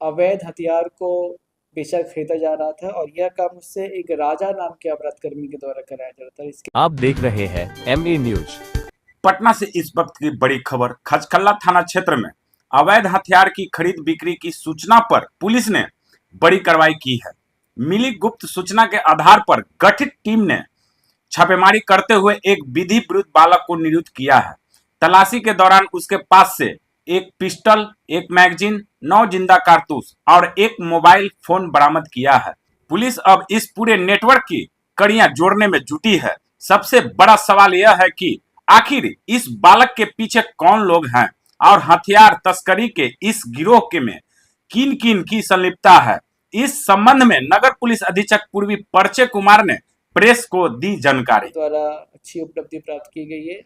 अवैध हथियार को बेचा खरीदा जा रहा था और यह काम उससे एक राजा नाम के अपराध कर्मी के द्वारा कराया जा रहा था। इसके आप देख रहे हैं ME न्यूज। पटना से इस वक्त की बड़ी खबर। खचकल्ला थाना क्षेत्र में अवैध हथियार की खरीद बिक्री की सूचना पर पुलिस ने बड़ी कार्रवाई की है। मिली गुप्त सूचना के आधार पर गठित टीम ने छापेमारी करते हुए एक विधि विरुद्ध बालक को निरुद्ध किया है। तलाशी के दौरान उसके पास से एक पिस्टल, एक मैगजीन, 9 जिंदा कारतूस और एक मोबाइल फोन बरामद किया है। पुलिस अब इस पूरे नेटवर्क की कड़ियां जोड़ने में जुटी है। सबसे बड़ा सवाल यह है कि आखिर इस बालक के पीछे कौन लोग हैं और हथियार तस्करी के इस गिरोह के में किन किन की संलिप्तता है। इस संबंध में नगर पुलिस अधीक्षक पूर्वी परिचय कुमार ने प्रेस को दी जानकारी। द्वारा अच्छी उपलब्धि प्राप्त की गई है।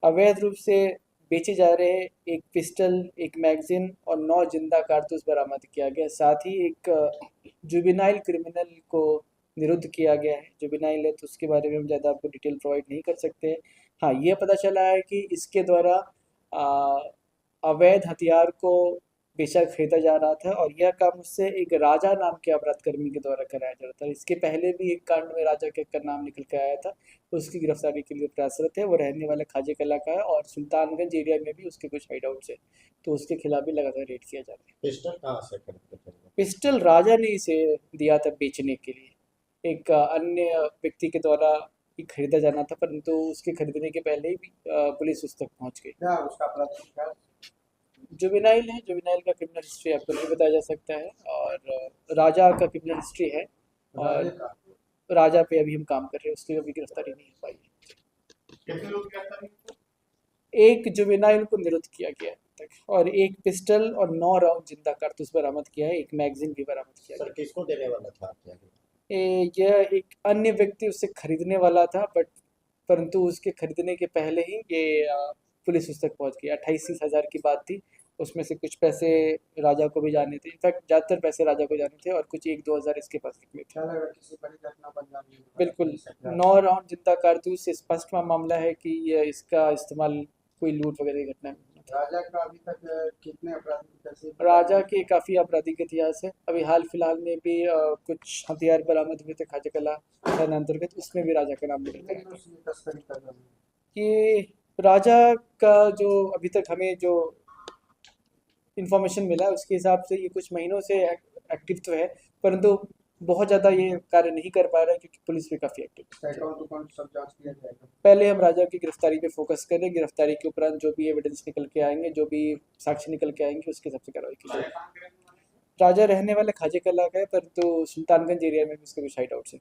अवैध रूप से बेचे जा रहे एक पिस्टल, एक मैगजीन और 9 जिंदा कारतूस बरामद किया गया। साथ ही एक जुवेनाइल क्रिमिनल को निरुद्ध किया गया है। जुवेनाइल है तो उसके बारे में हम ज़्यादा आपको डिटेल प्रोवाइड नहीं कर सकते हैं। हाँ, ये पता चला है कि इसके द्वारा अवैध हथियार को बेचा खरीदा जा रहा था और यह काम उससे एक राजा नाम के अपराध कर्मी के द्वारा कराया जा रहा था। इसके पहले भी एक कांड में राजा के का नाम निकल के आया था। उसकी गिरफ्तारी के लिए प्रयासरत है। वो रहने वाला खाजे कला का है और सुल्तानगंज एरिया में भी उसके कुछ हाइड आउट्स है, तो उसके खिलाफ भी लगातार रेड किया जा रहा है। पिस्टल कहाँ से खरीदते थे? पिस्टल राजा ने इसे दिया था बेचने के लिए। एक अन्य व्यक्ति के द्वारा ही खरीदा जाना था, परंतु उसके खरीदने के पहले ही पुलिस उस तक पहुंच गई। क्या उसका अपराध क्या? जुवेनाइल है। जुवेनाइल का क्रिमिनल हिस्ट्री आपको नहीं बताया जा सकता है और राजा का क्रिमिनल हिस्ट्री है और राजा पे अभी हम काम कर रहे हैं, उसकी अभी गिरफ्तारी नहीं हो पाई है। कितने लोग गिरफ्तार हुए? एक जुवेनाइल को निरुद्ध किया गया है अब तक और एक पिस्टल और 9 राउंड जिंदा कारतूस बरामद किया है। एक मैगजीन भी बरामद किया सर किसको देने वाला था क्या? यह एक अन्य व्यक्ति उससे खरीदने वाला था, परंतु उसके खरीदने के पहले ही ये पुलिस उस तक पहुंच गई। 28-30 हज़ार की बात थी, उसमें से कुछ पैसे राजा को भी जाने थे। इनफैक्ट ज़्यादातर पैसे राजा को जाने थे और कुछ 1-2 हज़ार इसके पास निकले थे। क्या लगा किसी बड़ी घटना बन जाएगी? बिल्कुल, 9 राउंड जिंदा कारतूस से स्पष्ट मामला है कि इसका इस्तेमाल कोई लूट वगैरह की घटना में हुआ था। राजा का अभी तक कितने अपराधी कैसे? राजा के काफ़ी आपराधिक इतिहास है। अभी हाल फिलहाल में भी कुछ हथियार बरामद हुए थे खाजे कला थाना अंतर्गत, उसमें भी राजा का नाम निकल कितने गया दिनों से ये तस्करी कर रहे हैं? कि राजा का जो अभी तक हमें जो इन्फॉर्मेशन मिला है उसके हिसाब से ये कुछ महीनों से एक्टिव तो है, परंतु बहुत ज़्यादा ये कार्य नहीं कर पा रहा है क्योंकि पुलिस भी काफ़ी एक्टिव है। अकाउंट उकाउंट सब जांच किया जाएगा। पहले हम राजा की गिरफ्तारी पे फोकस करें। गिरफ्तारी के उपरांत जो भी एविडेंस निकल के आएंगे, जो भी साक्ष्य निकल के आएंगे, उसके हिसाब से कार्रवाई की जाएगी। राजा रहने वाले खाजे कला का है, परंतु सुल्तानगंज एरिया में भी उसके कुछ हाइड आउट्स हैं।